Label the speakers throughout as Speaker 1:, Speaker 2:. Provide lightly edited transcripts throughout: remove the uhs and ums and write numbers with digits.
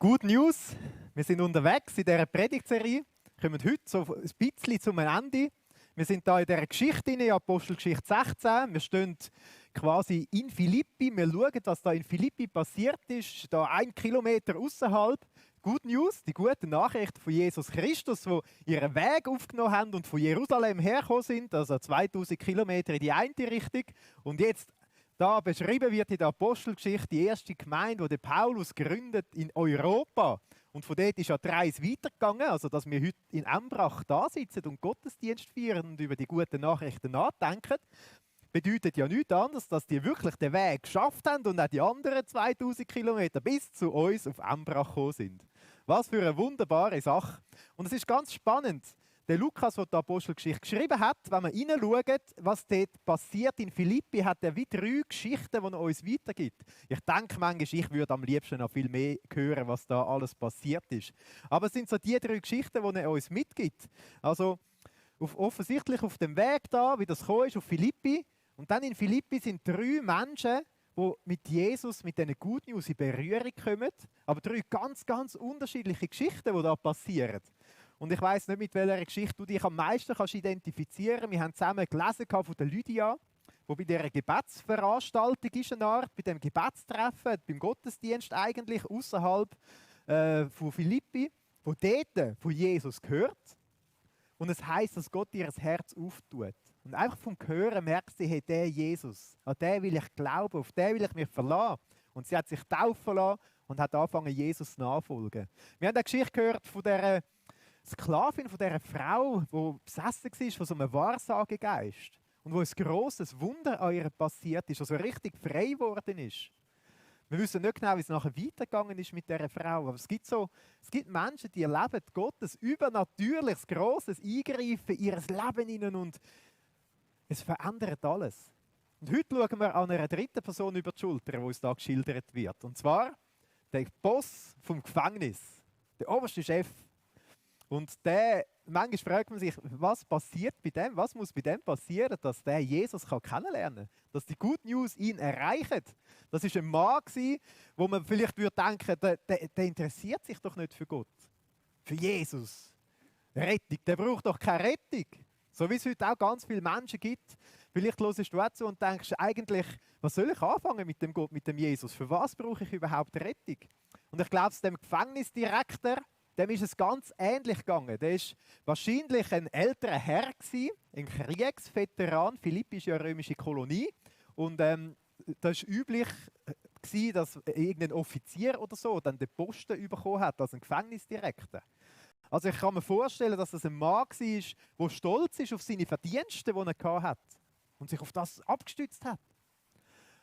Speaker 1: Good News, wir sind unterwegs in dieser Predigtserie, kommen heute so ein bisschen zum Ende. Wir sind da in dieser Geschichte in Apostelgeschichte 16. Wir stehen quasi in Philippi. Wir schauen, was da in Philippi passiert ist, da 1 Kilometer außerhalb. Good News, die gute Nachricht von Jesus Christus, die ihren Weg aufgenommen haben und von Jerusalem hergekommen sind, also 2000 Kilometer in die eine Richtung. Und jetzt da beschrieben wird in der Apostelgeschichte die erste Gemeinde, die der Paulus gründet in Europa. Und von dort ist ja die Reise weitergegangen, also dass wir heute in Embrach da sitzen und Gottesdienst feiern und über die guten Nachrichten nachdenken, bedeutet ja nichts anderes, dass die wirklich den Weg geschafft haben und auch die anderen 2000 Kilometer bis zu uns auf Embrach gekommen sind. Was für eine wunderbare Sache. Und es ist ganz spannend. Der Lukas, der die Apostelgeschichte geschrieben hat, wenn man hineinschaut, was dort passiert in Philippi, hat er wie 3 Geschichten, die er uns weitergibt. Ich denke manchmal, ich würde am liebsten noch viel mehr hören, was da alles passiert ist. Aber es sind so die 3 Geschichten, die er uns mitgibt. Also offensichtlich auf dem Weg da, wie das gekommen ist, auf Philippi. Und dann in Philippi sind 3 Menschen, die mit Jesus, mit diesen Good News in Berührung kommen. Aber 3 ganz, ganz unterschiedliche Geschichten, die da passieren. Und ich weiss nicht, mit welcher Geschichte du dich am meisten identifizieren kannst. Wir haben zusammen gelesen von der Lydia, die bei dieser Gebetsveranstaltung ist, eine Art, bei dem Gebetstreffen, beim Gottesdienst eigentlich, außerhalb von Philippi, wo dort von Jesus gehört. Und es heisst, dass Gott ihr Herz auftut. Und einfach vom Hören merkst du, hey, der Jesus, an den will ich glauben, auf den will ich mich verlassen. Und sie hat sich taufen lassen und hat angefangen, Jesus nachfolgen. Wir haben eine Geschichte gehört von dieser Sklavin, von dieser Frau, die besessen war von so einem Wahrsagegeist und wo ein grosses Wunder an ihr passiert ist, also richtig frei geworden ist. Wir wissen nicht genau, wie es nachher weitergegangen ist mit dieser Frau, aber es gibt Menschen, die erleben Gottes übernatürliches, grosses Eingreifen in ihr Leben hinein und es verändert alles. Und heute schauen wir an einer dritten Person über die Schulter, die uns da geschildert wird. Und zwar der Boss vom Gefängnis, der oberste Chef. Und manchmal fragt man sich, was passiert bei dem? Was muss bei dem passieren, dass der Jesus kennenlernen kann? Dass die Good News ihn erreichen? Das war ein Mann, wo man vielleicht denken würde, der interessiert sich doch nicht für Gott. Für Jesus. Rettung, der braucht doch keine Rettung. So wie es heute auch ganz viele Menschen gibt. Vielleicht hörst du auch zu und denkst, eigentlich, was soll ich anfangen mit dem Gott, mit dem Jesus? Für was brauche ich überhaupt Rettung? Und ich glaube, dem Gefängnisdirektor, dem ist es ganz ähnlich gegangen. Der war wahrscheinlich ein älterer Herr, ein Kriegsveteran. Philippi ist ja eine römische Kolonie. Und das war üblich, dass irgendein Offizier oder so dann den Posten bekommen hat als ein Gefängnisdirektor. Also ich kann mir vorstellen, dass das ein Mann war, der stolz ist auf seine Verdienste, die er hatte und sich auf das abgestützt hat.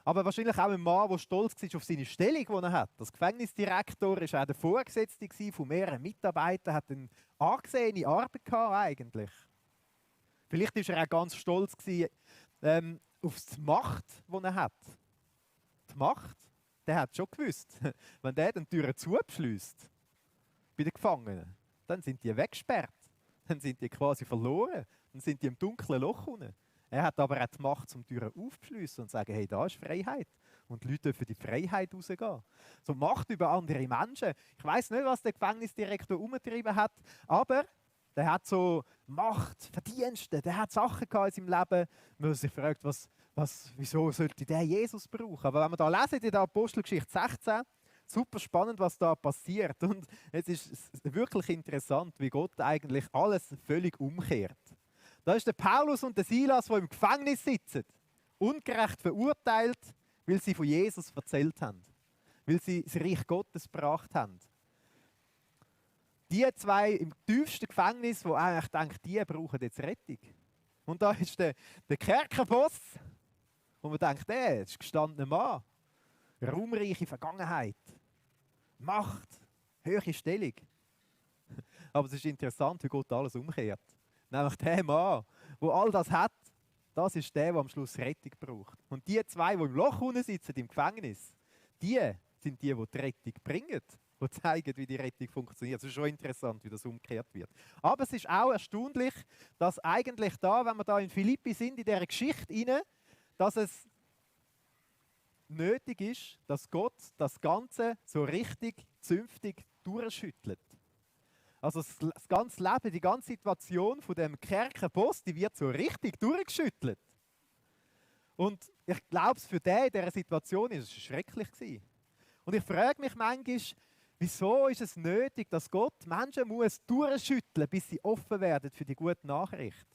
Speaker 1: Aber wahrscheinlich auch ein Mann, der stolz war auf seine Stellung, die er hat. Als Gefängnisdirektor war auch der Vorgesetzte von mehreren Mitarbeitern, hat eine angesehene Arbeit gehabt eigentlich. Vielleicht war er auch ganz stolz auf die Macht, die er hat. Die Macht, der hat schon gewusst, wenn der die Türen zuschliesst bei den Gefangenen, dann sind die weggesperrt. Dann sind die quasi verloren. Dann sind die im dunklen Loch unten. Er hat aber auch die Macht, um die Türen aufzuschliessen und zu sagen, hey, da ist Freiheit. Und die Leute dürfen die Freiheit rausgehen. So Macht über andere Menschen. Ich weiss nicht, was der Gefängnisdirektor umgetrieben hat, aber der hat so Macht, Verdienste, der hat Sachen gehabt in seinem Leben. Man sich fragt, wieso sollte der Jesus brauchen? Aber wenn wir da lesen in der Apostelgeschichte 16, super spannend, was da passiert. Und es ist wirklich interessant, wie Gott eigentlich alles völlig umkehrt. Da ist der Paulus und der Silas, die im Gefängnis sitzen, ungerecht verurteilt, weil sie von Jesus erzählt haben. Weil sie das Reich Gottes gebracht haben. Die 2 im tiefsten Gefängnis, die eigentlich denken, die brauchen jetzt Rettung. Und da ist der Kerkerboss, wo man denkt, der ist ein gestandener Mann. Ruhmreiche Vergangenheit. Macht. Höhere Stellung. Aber es ist interessant, wie Gott alles umkehrt. Nämlich der Mann, der all das hat, das ist der am Schluss Rettung braucht. Und die 2, die im Loch unten sitzen, im Gefängnis, die sind die Rettung bringen, die zeigen, wie die Rettung funktioniert. Es ist schon interessant, wie das umgekehrt wird. Aber es ist auch erstaunlich, dass eigentlich da, wenn wir da in Philippi sind, in dieser Geschichte rein, dass es nötig ist, dass Gott das Ganze so richtig zünftig durchschüttelt. Also das ganze Leben, die ganze Situation von dem Kerkerboss, die wird so richtig durchgeschüttelt. Und ich glaube, für den in dieser Situation ist es schrecklich gewesen. Und ich frage mich manchmal, wieso ist es nötig, dass Gott Menschen muss durchschütteln, bis sie offen werden für die gute Nachricht?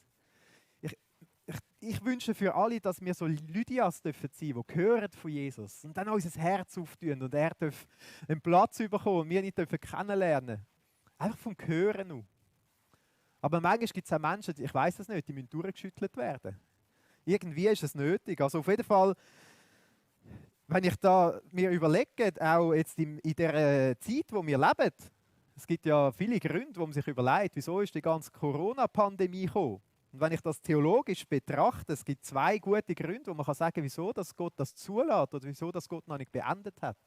Speaker 1: Ich wünsche für alle, dass wir so Lydias dürfen sein, die hören von Jesus und dann unser Herz auftun und er darf einen Platz bekommen und wir nicht dürfen kennenlernen. Einfach vom Hören auf. Aber manchmal gibt es auch Menschen, ich weiß es nicht, die müssen durchgeschüttelt werden. Irgendwie ist es nötig. Also auf jeden Fall, wenn ich da mir überlege, auch jetzt in der Zeit, wo wir leben, es gibt ja viele Gründe, wo man sich überlegt, wieso ist die ganze Corona-Pandemie gekommen. Und wenn ich das theologisch betrachte, es gibt zwei gute Gründe, wo man kann sagen, wieso dass Gott das zulässt oder wieso dass Gott noch nicht beendet hat.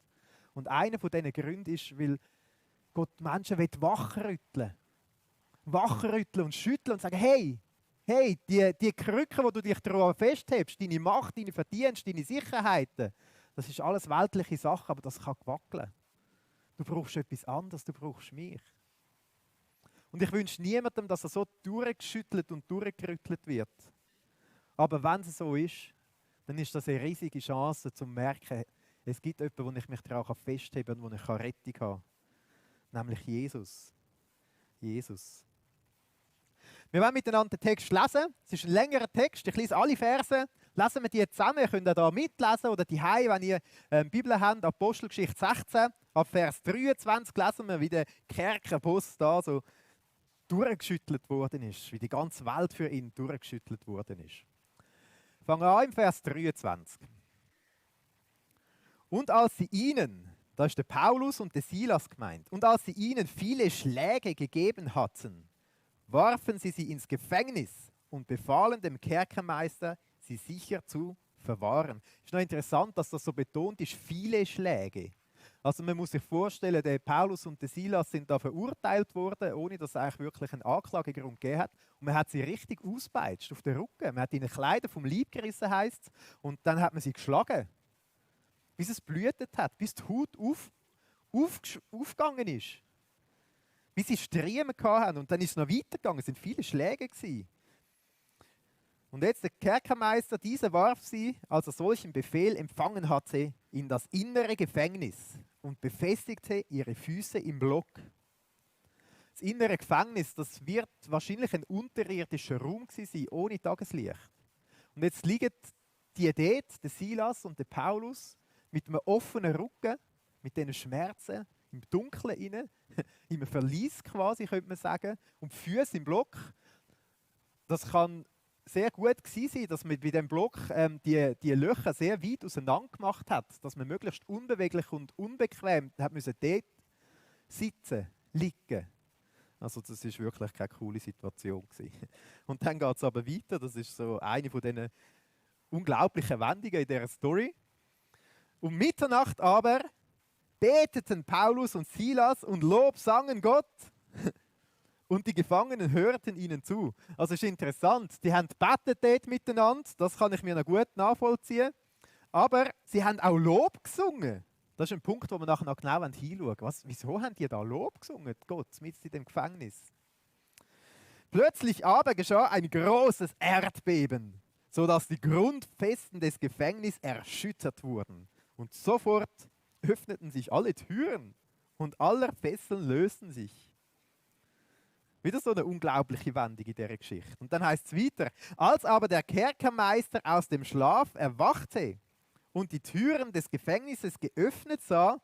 Speaker 1: Und einer von diesen Gründen ist, weil Gott Menschen wachrütteln. Wachrütteln und schütteln und sagen, hey, die Krücke, wo du dich daran festhältst, deine Macht, deine Verdienste, deine Sicherheiten, das ist alles weltliche Sachen, aber das kann wackeln. Du brauchst etwas anderes, du brauchst mich. Und ich wünsche niemandem, dass er so durchgeschüttelt und durchgerüttelt wird. Aber wenn es so ist, dann ist das eine riesige Chance, zu merken, es gibt jemanden, wo ich mich daran festheben kann und wo ich Rettung haben kann. Nämlich Jesus. Jesus. Wir wollen miteinander den Text lesen. Es ist ein längerer Text. Ich lese alle Verse. Lesen wir die zusammen. Ihr könnt da mitlesen oder die wenn ihr Bibel habt. Apostelgeschichte 16, ab Vers 23 lesen wir, wie der Kerkerboss da so durchgeschüttelt worden ist. Wie die ganze Welt für ihn durchgeschüttelt worden ist. Fangen wir an im Vers 23. Und als sie ihnen, da ist der Paulus und der Silas gemeint, und als sie ihnen viele Schläge gegeben hatten, warfen sie sie ins Gefängnis und befahlen dem Kerkermeister, sie sicher zu verwahren. Es ist noch interessant, dass das so betont ist, viele Schläge. Also man muss sich vorstellen, der Paulus und der Silas sind da verurteilt worden, ohne dass es eigentlich wirklich einen Anklagegrund gegeben hat. Und man hat sie richtig ausgepeitscht auf den Rücken. Man hat ihnen Kleider vom Leib gerissen, heisst es, und dann hat man sie geschlagen, bis es blutet hat, bis die Haut aufgegangen ist. Bis sie Striemen hatten und dann ist es noch weitergegangen. Es sind viele Schläge gewesen. Und jetzt der Kerkermeister, dieser warf sie, als er solchen Befehl empfangen hatte, in das innere Gefängnis und befestigte ihre Füße im Block. Das innere Gefängnis, das wird wahrscheinlich ein unterirdischer Raum sein, ohne Tageslicht. Und jetzt liegen die dort, der Silas und der Paulus, mit einem offenen Rücken, mit diesen Schmerzen, im Dunkeln inne, im Verlies quasi, könnte man sagen, und die Füße im Block. Das kann sehr gut gewesen sein, dass man bei diesem Block die Löcher sehr weit auseinander gemacht hat, dass man möglichst unbeweglich und unbequem hat müssen dort sitzen, liegen. Also das ist wirklich keine coole Situation gewesen. Und dann geht es aber weiter, das ist so eine von diesen unglaublichen Wendungen in dieser Story. Um Mitternacht aber beteten Paulus und Silas und Lob sangen Gott. Und die Gefangenen hörten ihnen zu. Also es ist interessant, die haben gebetet dort miteinander, das kann ich mir noch gut nachvollziehen. Aber sie haben auch Lob gesungen. Das ist ein Punkt, wo wir nachher noch genau hinschauen. Wieso haben die da Lob gesungen, Gott, mitten in dem Gefängnis? Plötzlich aber geschah ein großes Erdbeben, sodass die Grundfesten des Gefängnisses erschüttert wurden. Und sofort öffneten sich alle Türen und aller Fesseln lösten sich. Wieder so eine unglaubliche Wendung in dieser Geschichte. Und dann heißt es weiter, als aber der Kerkermeister aus dem Schlaf erwachte und die Türen des Gefängnisses geöffnet sah,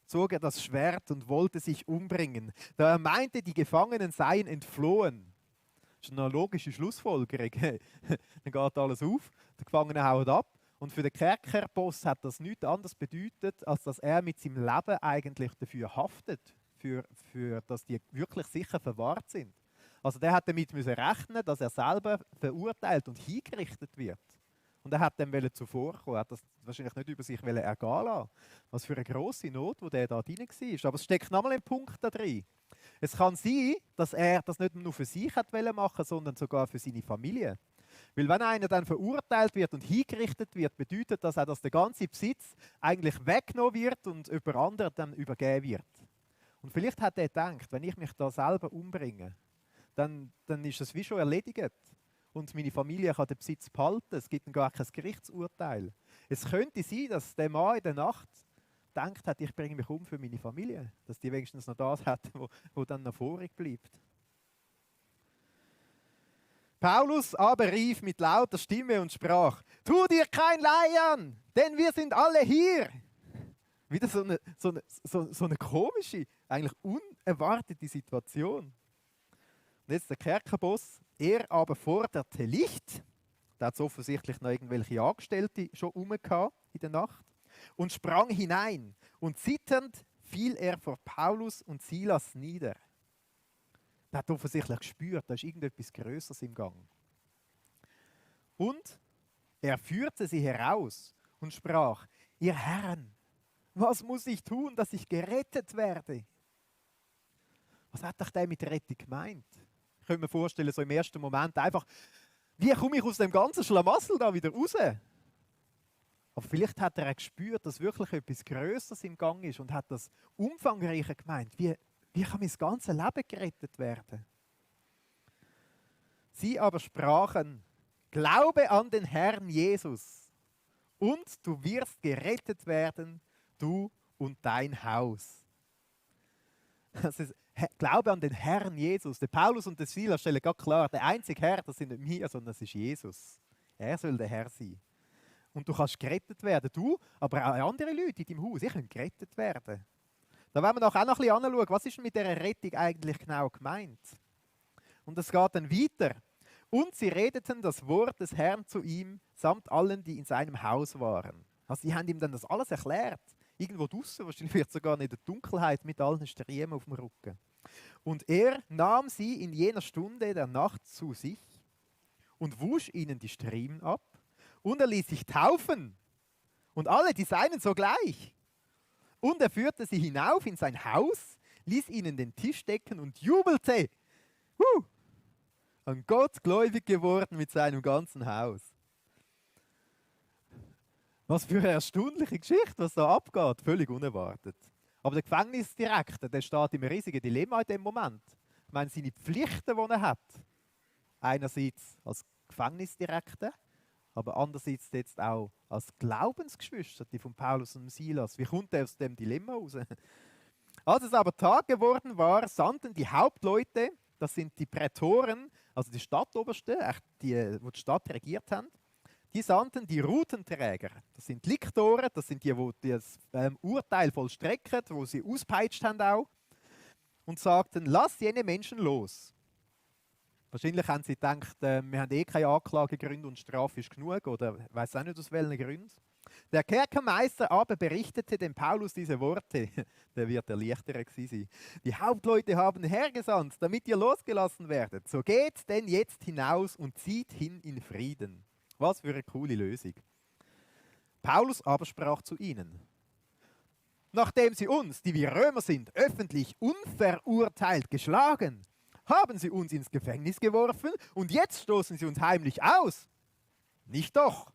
Speaker 1: zog er das Schwert und wollte sich umbringen, da er meinte, die Gefangenen seien entflohen. Das ist eine logische Schlussfolgerung. Dann geht alles auf, die Gefangenen hauen ab. Und für den Kerkerboss hat das nichts anderes bedeutet, als dass er mit seinem Leben eigentlich dafür haftet, für dass die wirklich sicher verwahrt sind. Also der hat damit müssen rechnen, dass er selber verurteilt und hingerichtet wird. Und er hat dem zuvorkommen, er hat das wahrscheinlich nicht über sich ergehen lassen. Was für eine grosse Not, wo der da drin war. Aber es steckt nochmal ein Punkt da drin. Es kann sein, dass er das nicht nur für sich hat machen, sondern sogar für seine Familie. Weil wenn einer dann verurteilt wird und hingerichtet wird, bedeutet das auch, dass der ganze Besitz eigentlich weggenommen wird und über andere dann übergeben wird. Und vielleicht hat er gedacht, wenn ich mich da selber umbringe, dann ist es wie schon erledigt. Und meine Familie kann den Besitz behalten. Es gibt dann gar kein Gerichtsurteil. Es könnte sein, dass der Mann in der Nacht gedacht hat, ich bringe mich um für meine Familie. Dass die wenigstens noch das hat, wo dann noch vorig bleibt. Paulus aber rief mit lauter Stimme und sprach: Tu dir kein Leid an, denn wir sind alle hier. Wieder so eine komische, eigentlich unerwartete Situation. Und jetzt der Kerkerboss, er aber forderte Licht. Da hat es offensichtlich noch irgendwelche Angestellte schon rum in der Nacht. Und sprang hinein. Und zitternd fiel er vor Paulus und Silas nieder. Er hat offensichtlich gespürt, da ist irgendetwas Größeres im Gang. Und er führte sie heraus und sprach: Ihr Herren, was muss ich tun, dass ich gerettet werde? Was hat doch der mit Rettung gemeint? Ich könnte mir vorstellen, so im ersten Moment einfach, wie komme ich aus dem ganzen Schlamassel da wieder raus? Aber vielleicht hat er auch gespürt, dass wirklich etwas Größeres im Gang ist und hat das umfangreicher gemeint. Wie kann mein ganzes Leben gerettet werden? Sie aber sprachen: Glaube an den Herrn Jesus und du wirst gerettet werden, du und dein Haus. Das ist, Glaube an den Herrn Jesus. Der Paulus und der Silas stellen ganz klar, der einzige Herr, das sind nicht wir, sondern das ist Jesus. Er soll der Herr sein. Und du kannst gerettet werden, du, aber auch andere Leute in deinem Haus, ihr könnt gerettet werden. Da werden wir auch noch ein bisschen anschauen, was ist mit dieser Rettung eigentlich genau gemeint. Und es geht dann weiter. Und sie redeten das Wort des Herrn zu ihm, samt allen, die in seinem Haus waren. Also sie haben ihm dann das alles erklärt. Irgendwo draußen, wahrscheinlich vielleicht sogar in der Dunkelheit mit allen Striemen auf dem Rücken. Und er nahm sie in jener Stunde der Nacht zu sich und wusch ihnen die Striemen ab. Und er ließ sich taufen. Und alle die Seinen sogleich. Und er führte sie hinauf in sein Haus, ließ ihnen den Tisch decken und jubelte. An Gott gläubig geworden mit seinem ganzen Haus. Was für eine erstaunliche Geschichte, was da abgeht. Völlig unerwartet. Aber der Gefängnisdirektor, der steht im riesigen Dilemma in dem Moment. Ich meine, seine Pflichten, die er hat. Einerseits als Gefängnisdirektor, aber andererseits jetzt auch als Glaubensgeschwister von Paulus und Silas. Wie kommt er aus dem Dilemma raus? Als es aber Tag geworden war, sandten die Hauptleute, das sind die Prätoren, also die Stadtobersten, die die Stadt regiert haben, die sandten die Rutenträger. Das sind die Liktoren, das sind die das Urteil vollstrecken, wo sie auspeitscht haben auch, und sagten: Lass jene Menschen los. Wahrscheinlich haben sie gedacht, wir haben keine Anklagegründe und Strafe ist genug, oder ich weiß auch nicht aus welchen Gründen. Der Kerkermeister aber berichtete dem Paulus diese Worte. Der wird erleichtert gewesen sein. Die Hauptleute haben hergesandt, damit ihr losgelassen werdet. So geht denn jetzt hinaus und zieht hin in Frieden. Was für eine coole Lösung. Paulus aber sprach zu ihnen: Nachdem sie uns, die wir Römer sind, öffentlich unverurteilt geschlagen, haben sie uns ins Gefängnis geworfen und jetzt stoßen sie uns heimlich aus. Nicht doch,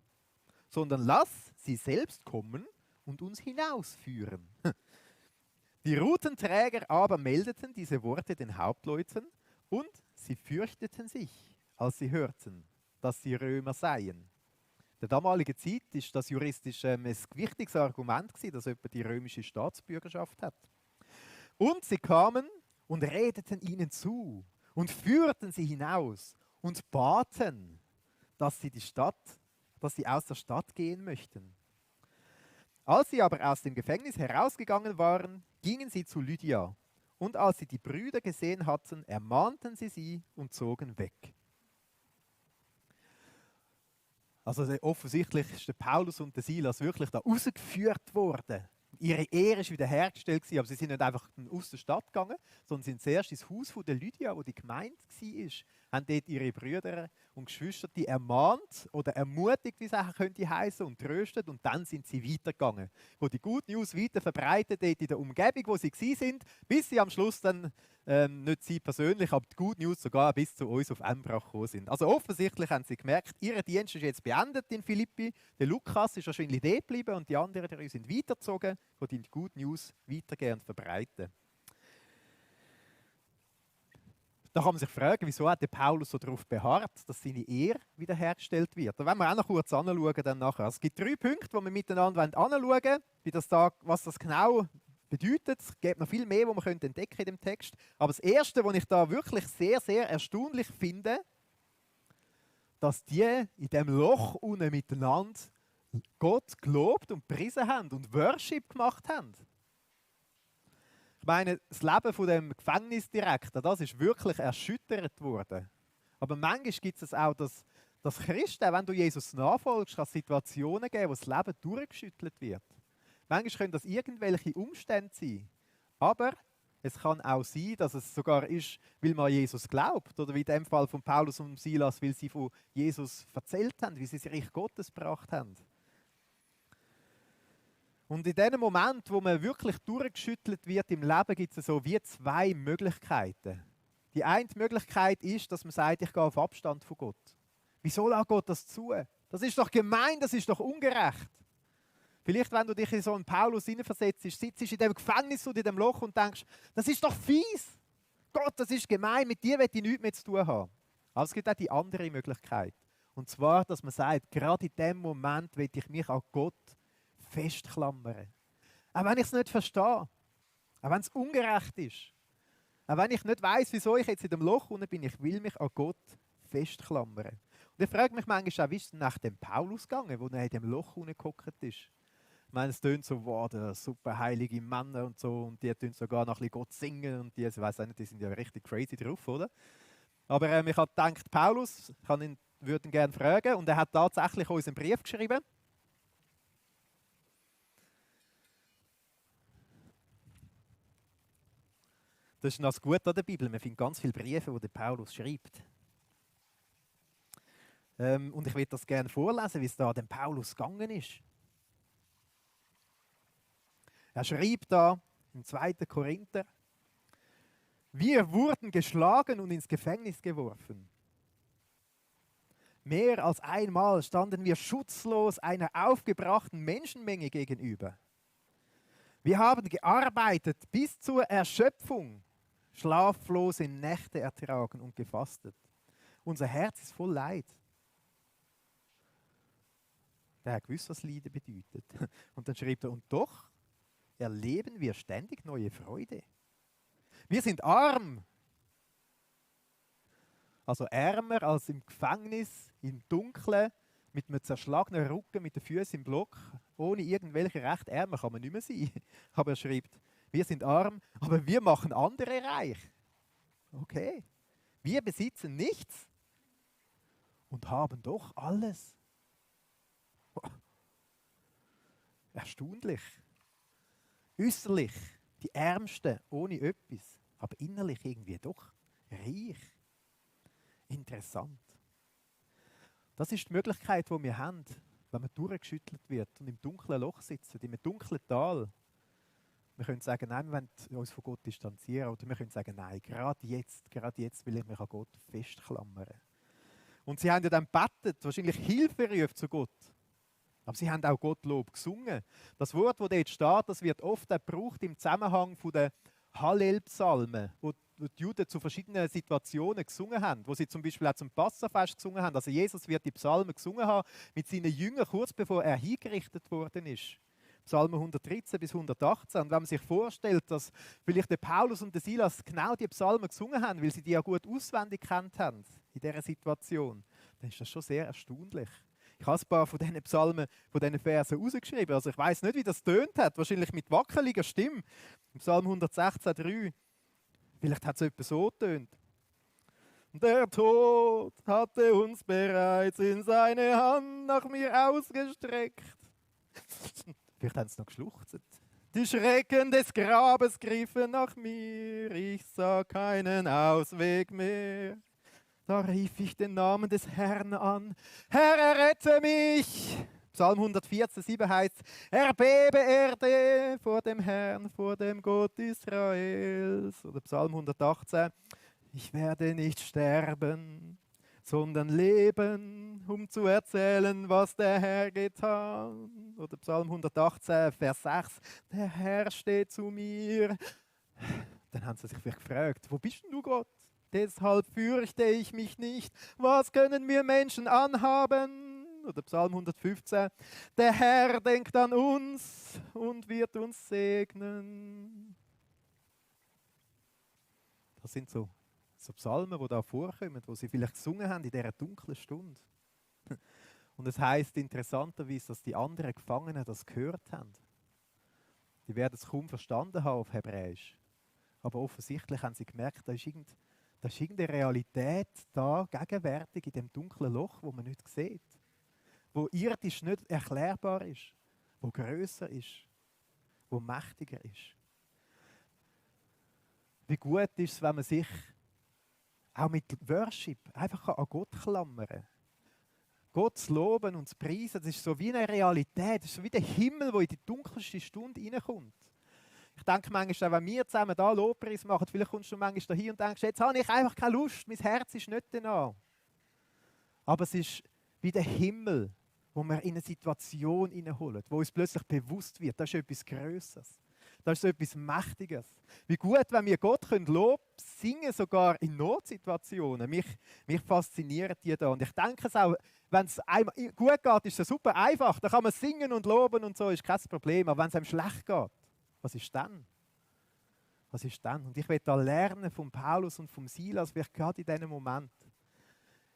Speaker 1: sondern lass sie selbst kommen und uns hinausführen. Die Rutenträger aber meldeten diese Worte den Hauptleuten und sie fürchteten sich, als sie hörten, dass sie Römer seien. In der damaligen Zeit war das juristisch ein wichtiges Argument, dass jemand die römische Staatsbürgerschaft hat. Und sie kamen und redeten ihnen zu und führten sie hinaus und baten, dass sie aus der Stadt gehen möchten. Als sie aber aus dem Gefängnis herausgegangen waren, gingen sie zu Lydia. Und als sie die Brüder gesehen hatten, ermahnten sie und zogen weg. Also offensichtlich ist der Paulus und der Silas wirklich da rausgeführt worden. Ihre Ehre ist wieder hergestellt gewesen, aber sie sind nicht einfach aus der Stadt gegangen, sondern sind zuerst ins Haus von der Lydia, wo die Gemeinde war, haben dort ihre Brüder und Geschwister die ermahnt oder ermutigt, wie es auch könnte heißen, und tröstet, und dann sind sie weitergegangen. Wo die Good News weiter verbreitet dort in der Umgebung, wo sie sind, bis sie am Schluss dann nicht sie persönlich, aber die Good News sogar bis zu uns auf Embrach gekommen sind. Also offensichtlich haben sie gemerkt, ihr Dienst ist jetzt beendet in Philippi. Der Lukas ist wahrscheinlich dort geblieben und die anderen drei sind weitergezogen, die Good News weitergehen und verbreiten. Da kann man sich fragen, wieso hat der Paulus so darauf beharrt, dass seine Ehre wiederhergestellt wird. Da werden wir auch noch kurz anschauen dann nachher. Es gibt 3 Punkte, die wir miteinander anschauen wollen, was das genau bedeutet. Es gibt noch viel mehr, was wir entdecken in dem Text. Aber das Erste, was ich da wirklich sehr, sehr erstaunlich finde, dass die in dem Loch unten miteinander Gott gelobt und gepriesen haben und Worship gemacht haben. Ich meine, das Leben von dem Gefängnisdirektor, das ist wirklich erschüttert worden. Aber manchmal gibt es auch, dass Christen, wenn du Jesus nachfolgst, kann es Situationen geben, wo das Leben durchgeschüttelt wird. Manchmal können das irgendwelche Umstände sein. Aber es kann auch sein, dass es sogar ist, weil man an Jesus glaubt. Oder wie in dem Fall von Paulus und Silas, weil sie von Jesus erzählt haben, wie sie das Reich Gottes gebracht haben. Und in dem Moment, wo man wirklich durchgeschüttelt wird im Leben, gibt es so wie 2 Möglichkeiten. Die eine Möglichkeit ist, dass man sagt, ich gehe auf Abstand von Gott. Wieso lässt Gott das zu? Das ist doch gemein, das ist doch ungerecht. Vielleicht, wenn du dich in so einen Paulus hineinversetzt, sitzt in dem Gefängnis oder in dem Loch und denkst, das ist doch fies. Gott, das ist gemein, mit dir will ich nichts mehr zu tun haben. Aber es gibt auch die andere Möglichkeit. Und zwar, dass man sagt, gerade in dem Moment will ich mich an Gott festklammern. Auch wenn ich es nicht verstehe. Auch wenn es ungerecht ist. Auch wenn ich nicht weiss, wieso ich jetzt in dem Loch unten bin, ich will mich an Gott festklammern. Und ich frage mich manchmal auch, wie ist es nach dem Paulus gegangen, wo er in dem Loch unten gehockt ist? Ich meine, es tönt so, wow, der super heilige Männer und so, und die tun sogar noch ein bisschen Gott singen und die, ich weiss nicht, die sind ja richtig crazy drauf, oder? Aber ich habe gedacht, Paulus, würde ihn gerne fragen, und er hat tatsächlich uns einen Brief geschrieben. Das ist noch das Gute an der Bibel. Man findet ganz viele Briefe, die der Paulus schreibt. Und ich will das gerne vorlesen, wie es da dem Paulus gegangen ist. Er schreibt da im 2. Korinther: Wir wurden geschlagen und ins Gefängnis geworfen. Mehr als einmal standen wir schutzlos einer aufgebrachten Menschenmenge gegenüber. Wir haben gearbeitet bis zur Erschöpfung, schlaflose Nächte ertragen und gefastet. Unser Herz ist voll Leid. Der hat gewusst, was Leiden bedeutet. Und dann schreibt er, und doch erleben wir ständig neue Freude. Wir sind arm. Also ärmer als im Gefängnis, im Dunkeln, mit einem zerschlagenen Rücken, mit den Füßen im Block, ohne irgendwelche Rechte. Ärmer kann man nicht mehr sein. Aber er schreibt, wir sind arm, aber wir machen andere reich. Okay. Wir besitzen nichts und haben doch alles. Erstaunlich. Äußerlich die Ärmsten ohne etwas, aber innerlich irgendwie doch reich. Interessant. Das ist die Möglichkeit, die wir haben, wenn man durchgeschüttelt wird und im dunklen Loch sitzen, in einem dunklen Tal. Wir können sagen, nein, wir wollen uns von Gott distanzieren. Oder wir können sagen, nein, gerade jetzt will ich mich an Gott festklammern. Und sie haben ja dann gebetet, wahrscheinlich Hilferufe zu Gott. Aber sie haben auch Gottlob gesungen. Das Wort, das dort steht, das wird oft auch gebraucht im Zusammenhang von den Hallel-Psalmen, wo die Juden zu verschiedenen Situationen gesungen haben, wo sie zum Beispiel auch zum Passafest gesungen haben. Also Jesus wird die Psalmen gesungen haben mit seinen Jüngern, kurz bevor er hingerichtet worden ist. Psalmen 113 bis 118. Und wenn man sich vorstellt, dass vielleicht der Paulus und der Silas genau die Psalmen gesungen haben, weil sie die ja gut auswendig kennt haben in dieser Situation, dann ist das schon sehr erstaunlich. Ich habe ein paar von diesen Psalmen, von diesen Versen rausgeschrieben. Also ich weiß nicht, wie das tönt hat. Wahrscheinlich mit wackeliger Stimme. Im Psalm 116,3. Vielleicht hat es etwa so getönt. Der Tod hatte uns bereits in seine Hand nach mir ausgestreckt. Vielleicht haben sie noch geschluchzt. Die Schrecken des Grabes griffen nach mir. Ich sah keinen Ausweg mehr. Da rief ich den Namen des Herrn an. Herr, errette mich! Psalm 114,7 heißt: Erbebe Erde vor dem Herrn, vor dem Gott Israels. Oder Psalm 118: Ich werde nicht sterben, sondern leben, um zu erzählen, was der Herr getan. Oder Psalm 118, Vers 6: Der Herr steht zu mir. Dann haben sie sich vielleicht gefragt: Wo bist denn du, Gott? deshalb fürchte ich mich nicht. Was können mir Menschen anhaben? Oder Psalm 115. Der Herr denkt an uns und wird uns segnen. Das sind so Psalmen, die da vorkommen, wo sie vielleicht gesungen haben in dieser dunklen Stunde. Und es heisst interessanterweise, dass die anderen Gefangenen das gehört haben. Die werden es kaum verstanden haben auf Hebräisch. Aber offensichtlich haben sie gemerkt, da ist irgendeine Realität da, gegenwärtig in dem dunklen Loch, wo man nicht sieht. Wo irdisch nicht erklärbar ist. Wo grösser ist. Wo mächtiger ist. Wie gut ist es, wenn man sich auch mit Worship einfach an Gott klammern kann. Gott zu loben und zu preisen, das ist so wie eine Realität, das ist so wie der Himmel, der in die dunkelste Stunde reinkommt. Ich denke manchmal, wenn wir zusammen da Lobpreis machen, vielleicht kommst du manchmal hier und denkst, jetzt habe ich einfach keine Lust, mein Herz ist nicht danach. Aber es ist wie der Himmel, wo wir in eine Situation hineinholen, wo uns plötzlich bewusst wird, das ist etwas Größeres. Das ist so etwas Mächtiges. Wie gut, wenn wir Gott Lob singen können, sogar in Notsituationen. Mich faszinieren die da. Und ich denke es auch, wenn es einem gut geht, ist es super einfach. Da kann man singen und loben und so, ist kein Problem. Aber wenn es einem schlecht geht, was ist dann? Was ist dann? Und ich will da lernen von Paulus und vom Silas, vielleicht gerade in diesem Moment.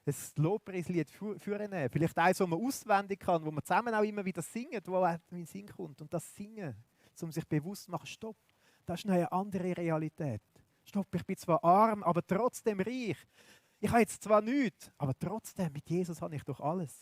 Speaker 1: Ein Lobpreislied vornehmen. Vielleicht eins, das man auswendig kann, wo man zusammen auch immer wieder singt, wo auch in den Sinn kommt. Und das Singen, um sich bewusst zu machen, stopp, das ist eine andere Realität. Stopp, ich bin zwar arm, aber trotzdem reich. Ich habe jetzt zwar nichts, aber trotzdem, mit Jesus habe ich doch alles.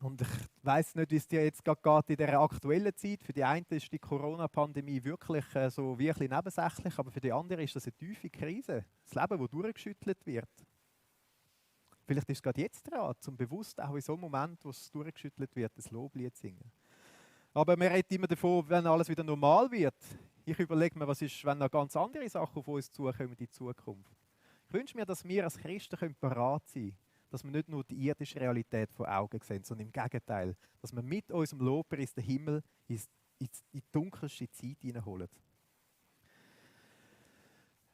Speaker 1: Und ich weiss nicht, wie es dir jetzt gerade geht in dieser aktuellen Zeit. Für die einen ist die Corona-Pandemie wirklich so wie ein bisschen nebensächlich, aber für die anderen ist das eine tiefe Krise. Das Leben, das durchgeschüttelt wird. Vielleicht ist es gerade jetzt dran, zum bewusst auch in so einem Moment, wo es durchgeschüttelt wird, das Loblied zu singen. Aber man redet immer davon, wenn alles wieder normal wird. Ich überlege mir, was ist, wenn noch ganz andere Sachen auf uns zukommen in die Zukunft. Ich wünsche mir, dass wir als Christen parat sein können, dass wir nicht nur die irdische Realität vor Augen sehen, sondern im Gegenteil, dass wir mit unserem Lobpreis den Himmel in die dunkelste Zeit hineinholen.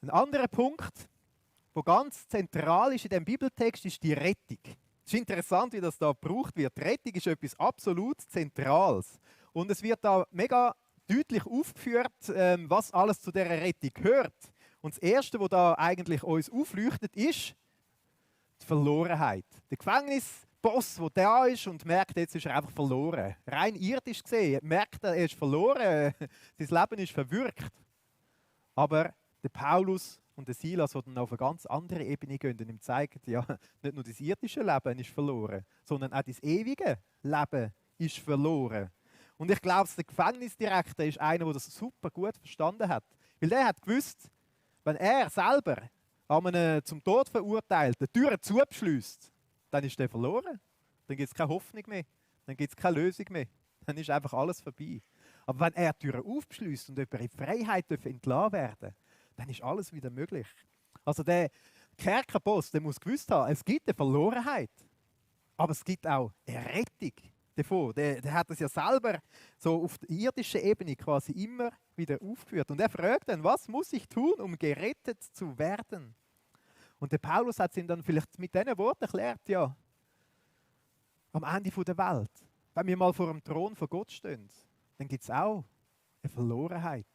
Speaker 1: Ein anderer Punkt, der ganz zentral ist in diesem Bibeltext, ist die Rettung. Es ist interessant, wie das da gebraucht wird. Die Rettung ist etwas absolut Zentrales. Und es wird da mega deutlich aufgeführt, was alles zu dieser Rettung gehört. Und das Erste, was da eigentlich uns aufleuchtet, ist die Verlorenheit. Der Gefängnisboss, der da ist und merkt, jetzt ist er einfach verloren. Rein irdisch gesehen, merkt er ist verloren, sein Leben ist verwirkt. Aber der Paulus und der Silas, die dann auf eine ganz andere Ebene gehen und ihm zeigen, ja, nicht nur das irdische Leben ist verloren, sondern auch das ewige Leben ist verloren. Und ich glaube, der Gefängnisdirektor ist einer, der das super gut verstanden hat. Weil der hat gewusst, wenn er selber an einem zum Tod verurteilten die Türen zubeschliesst, dann ist der verloren. Dann gibt es keine Hoffnung mehr. Dann gibt es keine Lösung mehr. Dann ist einfach alles vorbei. Aber wenn er die Türen aufschließt und jemand in Freiheit entlassen werden, dann ist alles wieder möglich. Also der Kerkerboss, der muss gewusst haben, es gibt eine Verlorenheit, aber es gibt auch eine Rettung davon. Der hat es ja selber so auf der irdischen Ebene quasi immer wieder aufgeführt. Und er fragt dann, was muss ich tun, um gerettet zu werden? Und der Paulus hat es ihm dann vielleicht mit diesen Worten erklärt, ja, am Ende der Welt, wenn wir mal vor dem Thron von Gott stehen, dann gibt es auch eine Verlorenheit,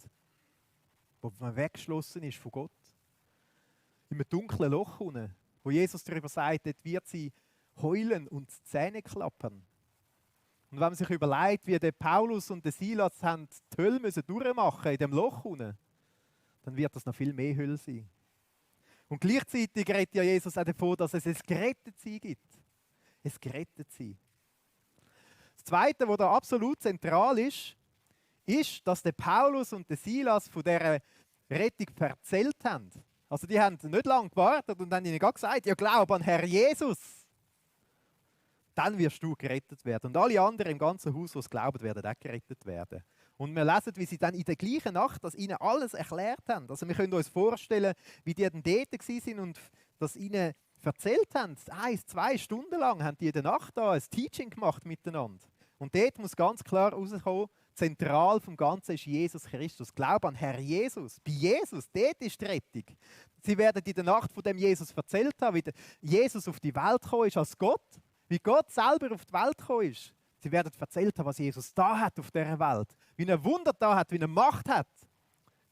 Speaker 1: wo man weggeschlossen ist von Gott. In einem dunklen Loch unten, wo Jesus darüber sagt, dort wird sie heulen und die Zähne klappern. Und wenn man sich überlegt, wie der Paulus und der Silas haben die Hölle durchmachen in dem Loch unten, dann wird das noch viel mehr Hölle sein. Und gleichzeitig redet ja Jesus auch davon, dass es ein Gerettetsein gibt. Ein Gerettetsein. Das Zweite, was da absolut zentral ist, dass der Paulus und der Silas von dieser Rettung erzählt haben. Also die haben nicht lange gewartet und haben ihnen gesagt, ja, glaub an Herr Jesus. Dann wirst du gerettet werden. Und alle anderen im ganzen Haus, die es glauben, werden auch gerettet werden. Und wir lesen, wie sie dann in der gleichen Nacht das ihnen alles erklärt haben. Also wir können uns vorstellen, wie die dann dort waren und das ihnen erzählt haben. 1-2 Stunden lang haben die in der Nacht da ein Teaching gemacht miteinander. Und dort muss ganz klar rauskommen, zentral vom Ganzen ist Jesus Christus. Glaub an Herr Jesus. Bei Jesus, dort ist die Rettung. Sie werden in der Nacht von dem Jesus erzählt haben, wie Jesus auf die Welt gekommen ist als Gott, wie Gott selber auf die Welt gekommen ist. Sie werden erzählt haben, was Jesus da hat auf dieser Welt, wie er Wunder da hat, wie er Macht hat.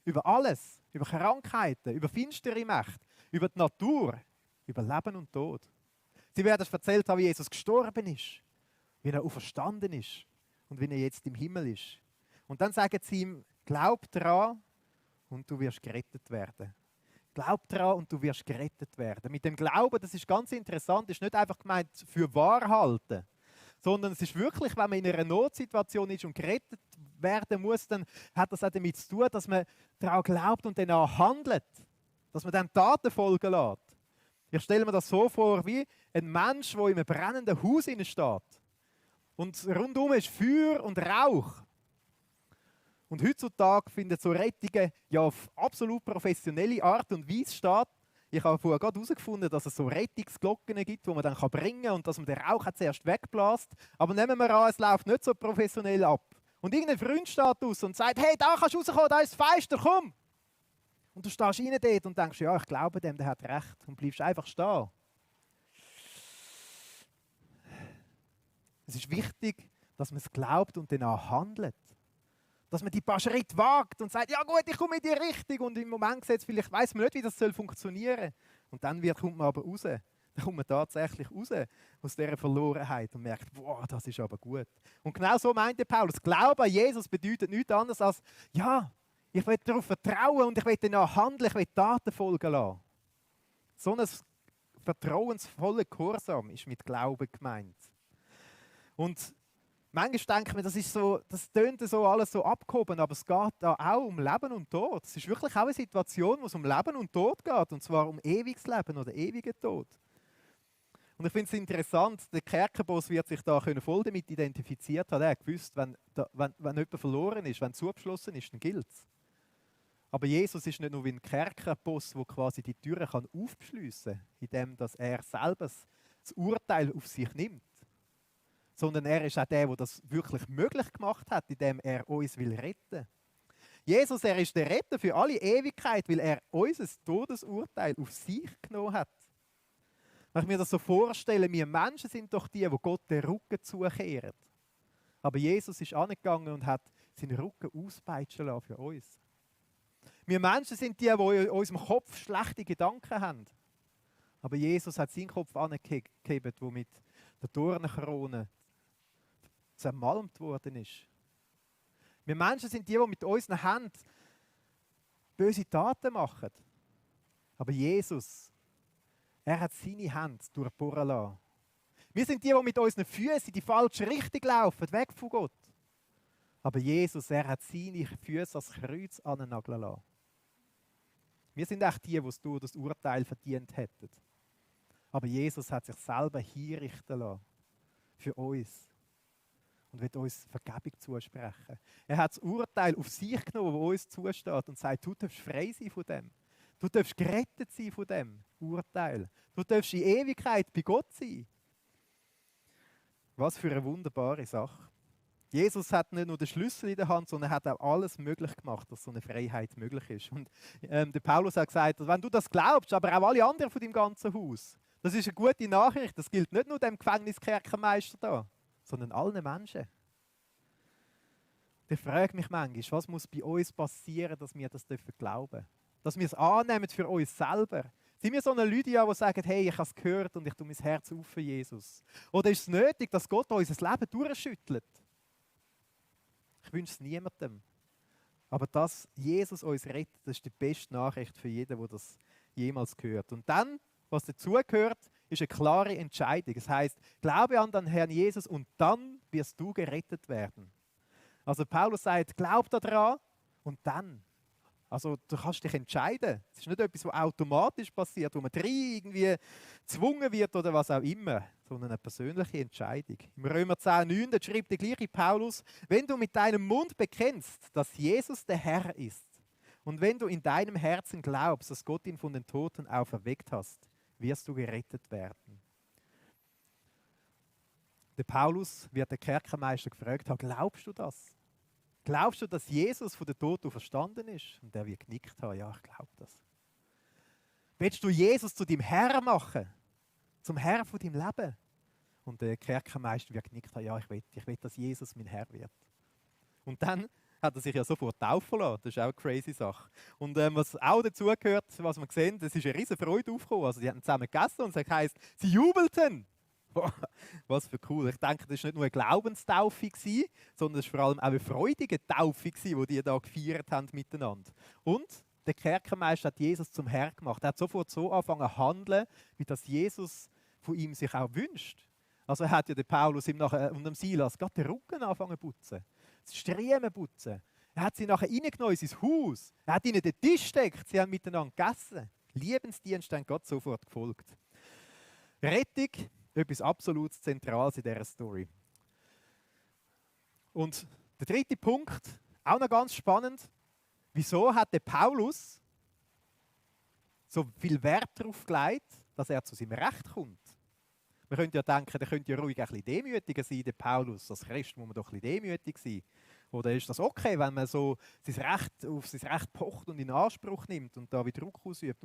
Speaker 1: Über alles, über Krankheiten, über finstere Macht, über die Natur, über Leben und Tod. Sie werden erzählt haben, wie Jesus gestorben ist, wie er auferstanden ist und wie er jetzt im Himmel ist. Und dann sagen sie ihm, glaub daran und du wirst gerettet werden. Glaub daran und du wirst gerettet werden. Mit dem Glauben, das ist ganz interessant, ist nicht einfach gemeint für wahr halten, sondern es ist wirklich, wenn man in einer Notsituation ist und gerettet werden muss, dann hat das auch damit zu tun, dass man daran glaubt und danach handelt. Dass man dann Taten folgen lässt. Ich stelle mir das so vor, wie ein Mensch, der in einem brennenden Haus steht. Und rundum ist Feuer und Rauch. Und heutzutage findet so Rettungen ja auf absolut professionelle Art und Weise statt. Ich habe vorher gerade herausgefunden, dass es so Rettungsglocken gibt, die man dann bringen kann und dass man den Rauch zuerst wegbläst. Aber nehmen wir an, es läuft nicht so professionell ab. Und irgendein Freund steht aus und sagt, hey, da kannst du rauskommen, da ist das Fenster, komm! Und du stehst rein dort und denkst, ja, ich glaube dem, der hat recht. Und bleibst einfach stehen. Es ist wichtig, dass man es glaubt und danach handelt. Dass man die paar Schritte wagt und sagt, ja gut, ich komme in die Richtung. Und im Moment sieht es vielleicht, weiss man nicht, wie das funktionieren soll. Und dann kommt man aber raus. Dann kommt man tatsächlich raus aus dieser Verlorenheit und merkt, boah, das ist aber gut. Und genau so meinte Paulus, Glaube an Jesus bedeutet nichts anderes als, ja, ich will darauf vertrauen und ich will danach handeln, ich will Taten folgen lassen. So ein vertrauensvoller Gehorsam ist mit Glauben gemeint. Und manchmal denkt man, das tönt so alles so abgehoben, aber es geht da auch um Leben und Tod. Es ist wirklich auch eine Situation, wo es um Leben und Tod geht, und zwar um ewiges Leben oder ewigen Tod. Und ich finde es interessant, der Kerkerboss wird sich da voll damit identifiziert haben. Er hat gewusst, wenn jemand verloren ist, wenn es zugeschlossen ist, dann gilt es. Aber Jesus ist nicht nur wie ein Kerkerboss, der quasi die Türen aufschliessen kann, indem er selber das Urteil auf sich nimmt. Sondern er ist auch der das wirklich möglich gemacht hat, indem er uns retten will. Jesus, er ist der Retter für alle Ewigkeit, weil er unser Todesurteil auf sich genommen hat. Wenn ich mir das so vorstelle, wir Menschen sind doch die Gott den Rücken zukehren. Aber Jesus ist angegangen und hat seinen Rücken auspeitschen lassen für uns. Wir Menschen sind die in unserem Kopf schlechte Gedanken haben. Aber Jesus hat seinen Kopf angehebt, der mit der Dornenkrone zermalmt worden ist. Wir Menschen sind die mit unseren Händen böse Taten machen. Aber Jesus, er hat seine Hände durchbohren lassen. Wir sind die mit unseren Füßen in die falsche Richtung laufen, weg von Gott. Aber Jesus, er hat seine Füße als Kreuz annageln lassen. Wir sind echt die das Urteil verdient hätten. Aber Jesus hat sich selber hinrichten lassen. Für uns. Und will uns Vergebung zusprechen. Er hat das Urteil auf sich genommen, das uns zusteht, und sagt, du darfst frei sein von dem. Du darfst gerettet sein von dem Urteil. Du darfst in Ewigkeit bei Gott sein. Was für eine wunderbare Sache. Jesus hat nicht nur den Schlüssel in der Hand, sondern er hat auch alles möglich gemacht, dass so eine Freiheit möglich ist. Und der Paulus hat gesagt, wenn du das glaubst, aber auch alle anderen von deinem ganzen Haus, das ist eine gute Nachricht. Das gilt nicht nur dem Gefängniskerkermeister da, sondern allen Menschen. Ich frage mich manchmal, was muss bei uns passieren, dass wir das glauben dürfen? Dass wir es annehmen für uns selber. Sind wir so eine Lydia, die sagen, hey, ich habe es gehört und ich tue mein Herz auf für Jesus? Oder ist es nötig, dass Gott unser Leben durchschüttelt? Ich wünsche es niemandem. Aber dass Jesus uns rettet, das ist die beste Nachricht für jeden, der das jemals gehört. Und dann, was dazugehört, ist eine klare Entscheidung. Es heisst, glaube an den Herrn Jesus und dann wirst du gerettet werden. Also Paulus sagt, glaub daran und dann. Also du kannst dich entscheiden. Es ist nicht etwas, was automatisch passiert, wo man irgendwie gezwungen wird oder was auch immer, sondern eine persönliche Entscheidung. Im Römer 10,9 schreibt der gleiche Paulus, wenn du mit deinem Mund bekennst, dass Jesus der Herr ist und wenn du in deinem Herzen glaubst, dass Gott ihn von den Toten auferweckt hast, wirst du gerettet werden. Der Paulus wird der Kerkermeister gefragt, glaubst du das? Glaubst du, dass Jesus von den Toten verstanden ist? Und der wird genickt haben, ja, ich glaube das. Willst du Jesus zu deinem Herr machen? Zum Herr von deinem Leben? Und der Kerkermeister wird genickt haben, ja, ich will, dass Jesus mein Herr wird. Und dann hat er sich ja sofort taufen lassen. Das ist auch eine crazy Sache. Und was auch dazu gehört, was wir sehen, das ist eine riesige Freude aufgekommen. Also die hatten zusammen gegessen und es heisst, sie jubelten. Was für cool. Ich denke, das war nicht nur eine Glaubenstaufe, sondern es war vor allem auch eine freudige Taufe, die die da gefeiert haben miteinander. Und der Kerkermeister hat Jesus zum Herr gemacht. Er hat sofort so angefangen zu handeln, wie das Jesus von ihm sich auch wünscht. Also er hat ja den Paulus ihm nachher und dem Silas gerade den Rücken angefangen zu putzen, das Striemen putzen. Er hat sie nachher reingenommen in sein Haus. Er hat ihnen den Tisch gesteckt. Sie haben miteinander gegessen. Liebensdienst haben Gott sofort gefolgt. Rettung, etwas absolut Zentrales in dieser Story. Und der dritte Punkt, auch noch ganz spannend. Wieso hat der Paulus so viel Wert darauf gelegt, dass er zu seinem Recht kommt? Man könnte ja denken, der könnte ja ruhig ein bisschen demütiger sein, der Paulus. Als Christ muss man doch ein bisschen demütig sein. Oder ist das okay, wenn man so auf sein Recht pocht und in Anspruch nimmt und da wieder Druck ausübt?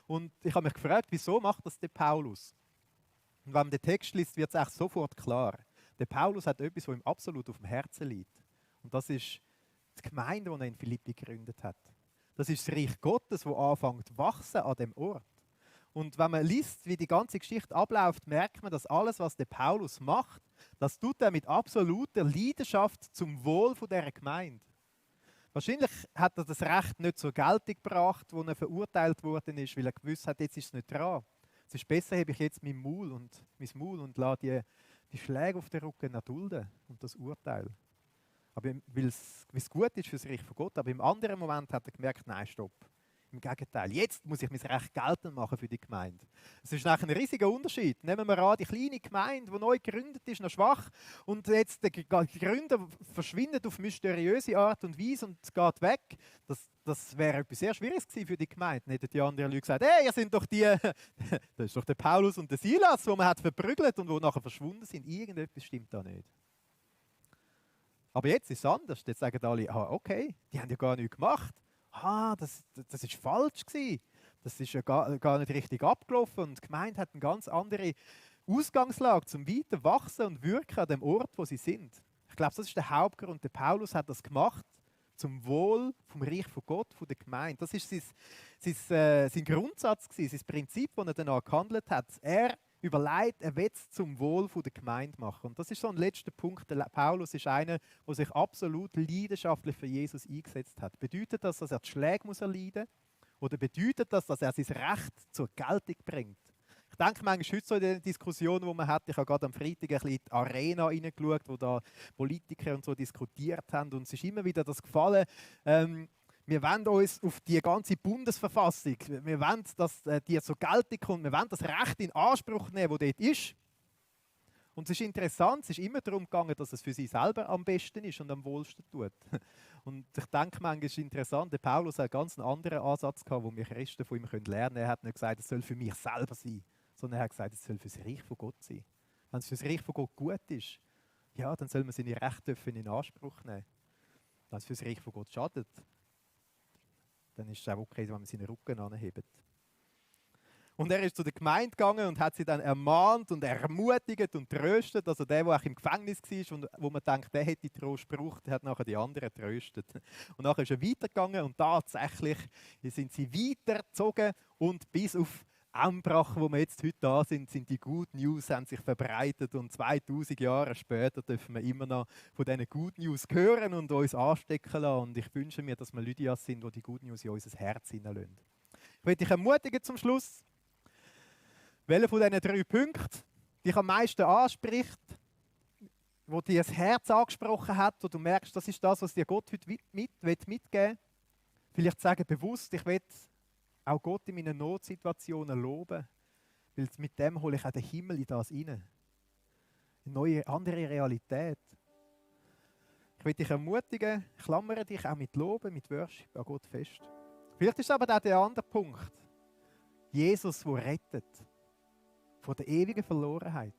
Speaker 1: Und ich habe mich gefragt, wieso macht das der Paulus? Und wenn man den Text liest, wird es echt sofort klar. Der Paulus hat etwas, was ihm absolut auf dem Herzen liegt. Und das ist die Gemeinde, die er in Philippi gegründet hat. Das ist das Reich Gottes, das anfängt zu wachsen an dem Ort. Und wenn man liest, wie die ganze Geschichte abläuft, merkt man, dass alles, was der Paulus macht, das tut er mit absoluter Leidenschaft zum Wohl dieser Gemeinde. Wahrscheinlich hat er das Recht nicht zur Geltung gebracht, wo er verurteilt worden ist, weil er gewusst hat, jetzt ist es nicht dran. Es ist besser, habe ich jetzt mein Maul und lasse die Schläge auf den Rücken erdulden und das Urteil. Aber weil es gut ist für das Reich von Gott, aber im anderen Moment hat er gemerkt, nein, stopp. Im Gegenteil, jetzt muss ich mein Recht geltend machen für die Gemeinde. Es ist nachher ein riesiger Unterschied. Nehmen wir an, die kleine Gemeinde, die neu gegründet ist, noch schwach, und jetzt der Gründer verschwindet auf mysteriöse Art und Weise und geht weg. Das wäre etwas sehr Schwieriges gewesen für die Gemeinde. Dann hätten die anderen Leute gesagt, hey, ihr sind doch die, das ist doch der Paulus und der Silas, die man hat verprügelt und die nachher verschwunden sind. Irgendetwas stimmt da nicht. Aber jetzt ist es anders. Jetzt sagen alle, okay, die haben ja gar nichts gemacht. Das ist falsch gewesen. Das ist ja gar nicht richtig abgelaufen. Und die Gemeinde hat eine ganz andere Ausgangslage zum weiter wachsen und wirken an dem Ort, wo sie sind. Ich glaube, das ist der Hauptgrund. Der Paulus hat das gemacht zum Wohl vom Reich von Gott, von der Gemeinde. Das ist sein Grundsatz gewesen, sein Prinzip, das er danach gehandelt hat. Er überlegt, er will es zum Wohl der Gemeinde machen. Und das ist so ein letzter Punkt. Der Paulus ist einer, der sich absolut leidenschaftlich für Jesus eingesetzt hat. Bedeutet das, dass er die Schläge erleiden muss? Oder bedeutet das, dass er sein Recht zur Geltung bringt? Ich denke manchmal heute so in den Diskussionen, die man hat, ich habe gerade am Freitag ein bisschen in die Arena reingeschaut, wo da Politiker und so diskutiert haben. Und es ist immer wieder das gefallen, wir wollen uns auf die ganze Bundesverfassung, wir wollen, dass die zur Geltung kommt, wir wollen das Recht in Anspruch nehmen, das dort ist. Und es ist interessant, es ist immer darum gegangen, dass es für sie selber am besten ist und am wohlsten tut. Und ich denke, manchmal ist es interessant, der Paulus hat einen ganz anderen Ansatz gehabt, wo wir Christen von ihm lernen können. Er hat nicht gesagt, es soll für mich selber sein, sondern er hat gesagt, es soll für das Reich von Gott sein. Wenn es für das Reich von Gott gut ist, ja, dann soll man seine Rechte in Anspruch nehmen. Wenn es für das Reich von Gott schadet, dann ist es auch okay, wenn man seinen Rücken anhebt. Und er ist zu der Gemeinde gegangen und hat sie dann ermahnt und ermutigt und tröstet. Also der auch im Gefängnis war und wo man denkt, der hätte Trost gebraucht, der hat nachher die anderen tröstet. Und nachher ist er weitergegangen und tatsächlich sind sie weitergezogen und bis auf Embrach, wo wir jetzt heute da sind, die Good News haben sich verbreitet und 2000 Jahre später dürfen wir immer noch von diesen Good News hören und uns anstecken lassen. Und ich wünsche mir, dass wir Leute sind, die Good News in unser Herz hineinlassen. Ich möchte dich ermutigen zum Schluss, welcher von diesen 3 Punkten dich am meisten anspricht, wo dir das Herz angesprochen hat, wo du merkst, das ist das, was dir Gott heute mitgeben will. Vielleicht sagen bewusst, ich will auch Gott in meinen Notsituationen loben, weil mit dem hole ich auch den Himmel in das rein. Eine neue, andere Realität. Ich will dich ermutigen, klammere dich auch mit Loben, mit Worship an Gott fest. Vielleicht ist aber auch der andere Punkt. Jesus, der rettet. Von der ewigen Verlorenheit.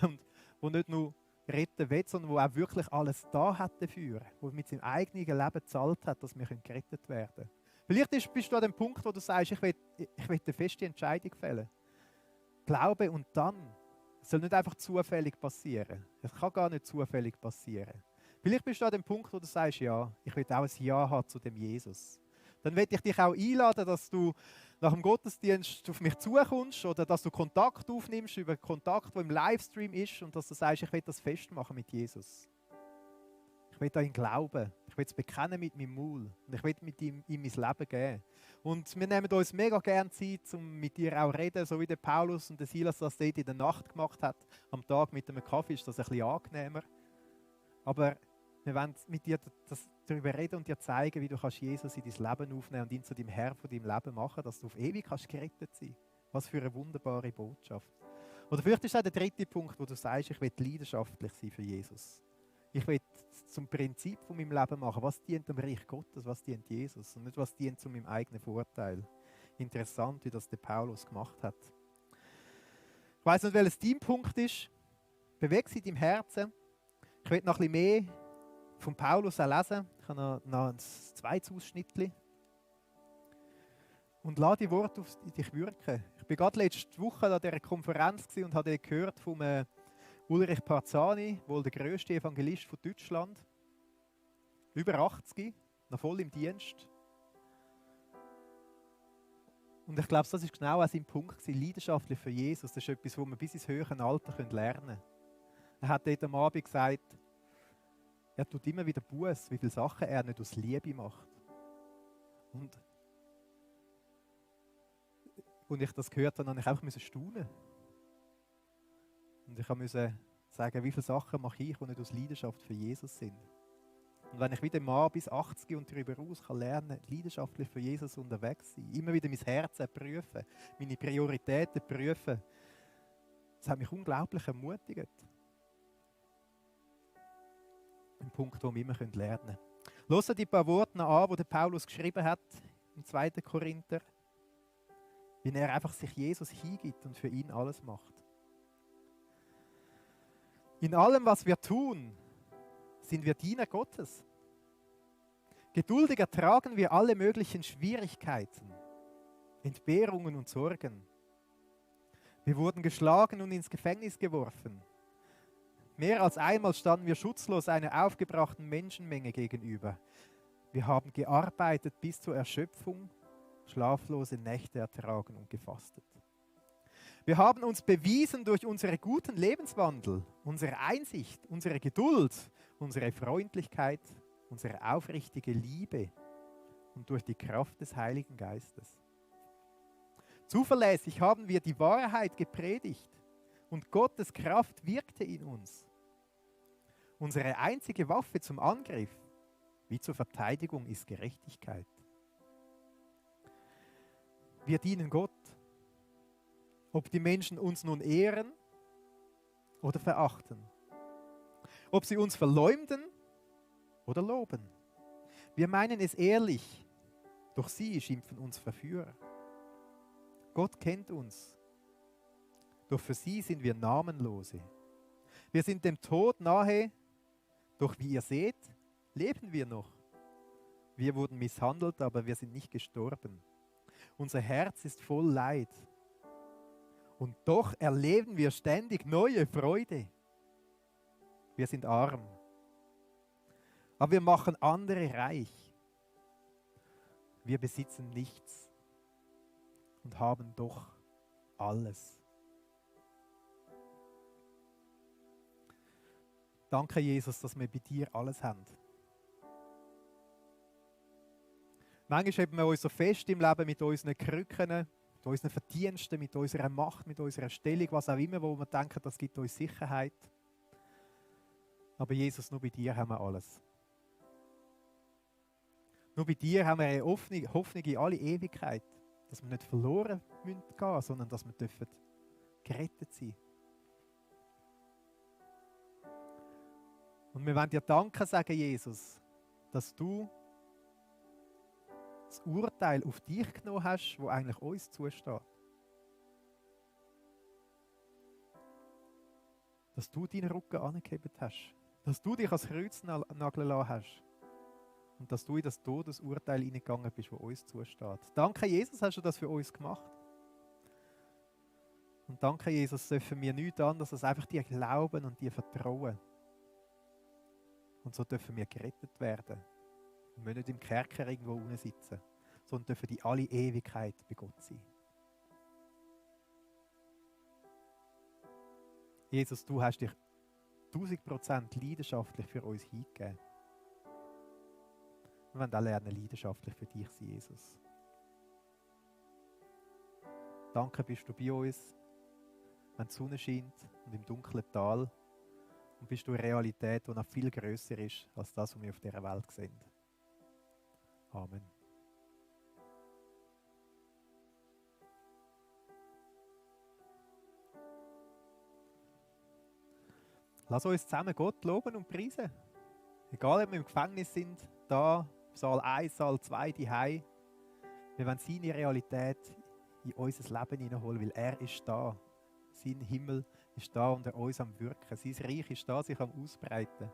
Speaker 1: Und wo nicht nur retten will, sondern der auch wirklich alles da hat dafür, der mit seinem eigenen Leben gezahlt hat, dass wir gerettet werden können. Vielleicht bist du an dem Punkt, wo du sagst, ich will eine feste Entscheidung fällen. Glaube und dann. Es soll nicht einfach zufällig passieren. Es kann gar nicht zufällig passieren. Vielleicht bist du an dem Punkt, wo du sagst, ja, ich will auch ein Ja haben zu dem Jesus. Dann will ich dich auch einladen, dass du nach dem Gottesdienst auf mich zukommst oder dass du Kontakt aufnimmst über Kontakt, der im Livestream ist und dass du sagst, ich will das festmachen mit Jesus. Ich will an ihn glauben. Ich will es bekennen mit meinem Maul. Und ich will mit ihm in mein Leben geben. Und wir nehmen uns mega gerne Zeit, um mit dir auch zu reden, so wie der Paulus und der Silas das dort in der Nacht gemacht hat. Am Tag mit einem Kaffee ist das ein bisschen angenehmer. Aber wir wollen mit dir darüber reden und dir zeigen, wie du kannst Jesus in dein Leben aufnehmen und ihn zu deinem Herr von deinem Leben machen, dass du auf ewig kannst gerettet sein. Was für eine wunderbare Botschaft. Oder vielleicht ist auch der dritte Punkt, wo du sagst, ich will leidenschaftlich sein für Jesus. Ich will zum Prinzip von meinem Leben machen, was dient dem Reich Gottes, was dient Jesus und nicht was dient zu meinem eigenen Vorteil. Interessant, wie das der Paulus gemacht hat. Ich weiss nicht, welches dein Punkt ist. Beweg sie in deinem Herzen. Ich will noch ein bisschen mehr von Paulus auch lesen. Ich habe noch ein zweites Ausschnittchen. Und lass die Worte auf dich wirken. Ich war gerade letzte Woche an dieser Konferenz und habe gehört vom Ulrich Parzani, wohl der grösste Evangelist von Deutschland. Über 80, noch voll im Dienst. Und ich glaube, das ist genau auch sein Punkt, leidenschaftlich für Jesus. Das ist etwas, was wir bis ins höhere Alter lernen können. Er hat dort am Abend gesagt, er tut immer wieder Buß, wie viele Sachen er nicht aus Liebe macht. Und ich das gehört habe, habe ich einfach staunen. Und ich musste sagen, wie viele Sachen mache ich, die nicht aus Leidenschaft für Jesus sind. Und wenn ich wieder mal bis 80 und darüber hinaus lernen kann, leidenschaftlich für Jesus unterwegs sein, immer wieder mein Herz prüfen, meine Prioritäten prüfen, das hat mich unglaublich ermutigt. Ein Punkt, den wir immer lernen können. Hört die paar Worte noch an, die Paulus geschrieben hat im 2. Korinther, wie er einfach sich Jesus hingibt und für ihn alles macht. In allem, was wir tun, sind wir Diener Gottes. Geduldig ertragen wir alle möglichen Schwierigkeiten, Entbehrungen und Sorgen. Wir wurden geschlagen und ins Gefängnis geworfen. Mehr als einmal standen wir schutzlos einer aufgebrachten Menschenmenge gegenüber. Wir haben gearbeitet bis zur Erschöpfung, schlaflose Nächte ertragen und gefastet. Wir haben uns bewiesen durch unseren guten Lebenswandel, unsere Einsicht, unsere Geduld, unsere Freundlichkeit, unsere aufrichtige Liebe und durch die Kraft des Heiligen Geistes. Zuverlässig haben wir die Wahrheit gepredigt und Gottes Kraft wirkte in uns. Unsere einzige Waffe zum Angriff wie zur Verteidigung ist Gerechtigkeit. Wir dienen Gott, ob die Menschen uns nun ehren oder verachten, ob sie uns verleumden oder loben. Wir meinen es ehrlich, doch sie schimpfen uns Verführer. Gott kennt uns, doch für sie sind wir Namenlose. Wir sind dem Tod nahe, doch wie ihr seht, leben wir noch. Wir wurden misshandelt, aber wir sind nicht gestorben. Unser Herz ist voll Leid. Und doch erleben wir ständig neue Freude. Wir sind arm, aber wir machen andere reich. Wir besitzen nichts und haben doch alles. Danke, Jesus, dass wir bei dir alles haben. Manchmal haben wir uns so fest im Leben mit unseren Krücken, mit unseren Verdiensten, mit unserer Macht, mit unserer Stellung, was auch immer, wo wir denken, das gibt uns Sicherheit. Aber Jesus, nur bei dir haben wir alles. Nur bei dir haben wir eine Hoffnung in alle Ewigkeit, dass wir nicht verloren gehen müssen, sondern dass wir gerettet sein dürfen. Und wir wollen dir danken sagen, Jesus, dass du das Urteil auf dich genommen hast, das eigentlich uns zusteht. dass du deinen Rücken angehebt hast, dass du dich ans Kreuz nageln lassen hast und dass du in das Todesurteil hineingegangen bist, das uns zusteht. Danke, Jesus, hast du das für uns gemacht. Und danke, Jesus, dürfen wir nichts anderes als einfach dir glauben und dir vertrauen. Und so dürfen wir gerettet werden. Wir müssen nicht im Kerker irgendwo unten sitzen, sondern dürfen in alle Ewigkeit bei Gott sein. Jesus, du hast dich 1000% leidenschaftlich für uns hingegeben. Wir wollen alle lernen, leidenschaftlich für dich sein, Jesus. Danke, bist du bei uns, wenn die Sonne scheint und im dunklen Tal. Und bist du eine Realität, die noch viel grösser ist, als das, was wir auf dieser Welt sehen. Amen. Lass uns zusammen Gott loben und preisen. Egal, ob wir im Gefängnis sind, da, Saal 1, Saal 2, daheim. Wir wollen seine Realität in unser Leben hineinholen, weil er ist da. Sein Himmel ist da und er uns am Wirken. Sein Reich ist da, sich am Ausbreiten.